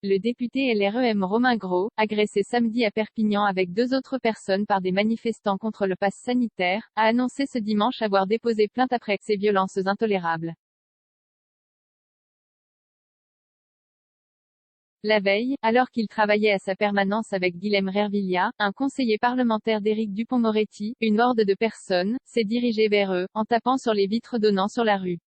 Le député LREM Romain Grau, agressé samedi à Perpignan avec 2 autres personnes par des manifestants contre le pass sanitaire, a annoncé ce dimanche avoir déposé plainte après ces violences intolérables. La veille, alors qu'il travaillait à sa permanence avec Guilhem Rervilla, un conseiller parlementaire d'Éric Dupond-Moretti, une horde de personnes s'est dirigée vers eux, en tapant sur les vitres donnant sur la rue.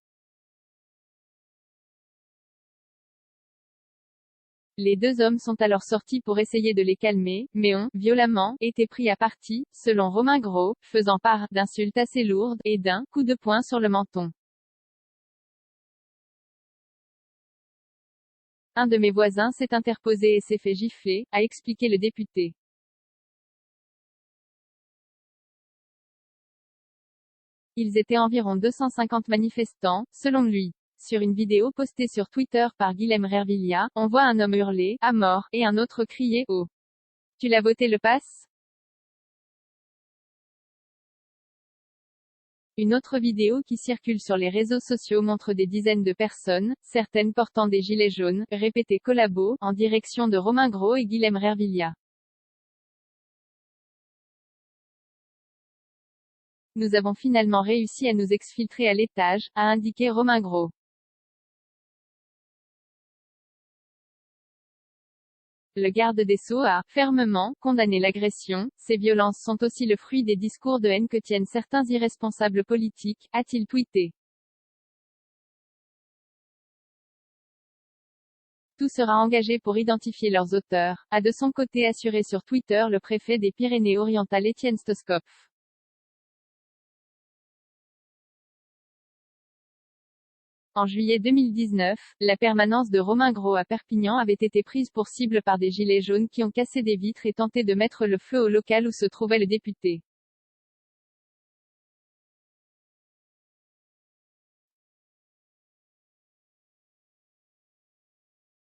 Les 2 hommes sont alors sortis pour essayer de les calmer, mais ont, violemment, été pris à partie, selon Romain Grau, faisant part d'insultes assez lourdes, et d'un coup de poing sur le menton. Un de mes voisins s'est interposé et s'est fait gifler, a expliqué le député. Ils étaient environ 250 manifestants, selon lui. Sur une vidéo postée sur Twitter par Guilhem Rervilla, on voit un homme hurler « à mort » et un autre crier « oh ». Tu l'as voté le pass? Une autre vidéo qui circule sur les réseaux sociaux montre des dizaines de personnes, certaines portant des gilets jaunes, répétés collabos, en direction de Romain Grau et Guilhem Rervilla. Nous avons finalement réussi à nous exfiltrer à l'étage, a indiqué Romain Grau. Le garde des Sceaux a, fermement, condamné l'agression. Ces violences sont aussi le fruit des discours de haine que tiennent certains irresponsables politiques, a-t-il tweeté. Tout sera engagé pour identifier leurs auteurs, a de son côté assuré sur Twitter le préfet des Pyrénées-Orientales Étienne Stoskopf. En juillet 2019, la permanence de Romain Grau à Perpignan avait été prise pour cible par des gilets jaunes qui ont cassé des vitres et tenté de mettre le feu au local où se trouvait le député.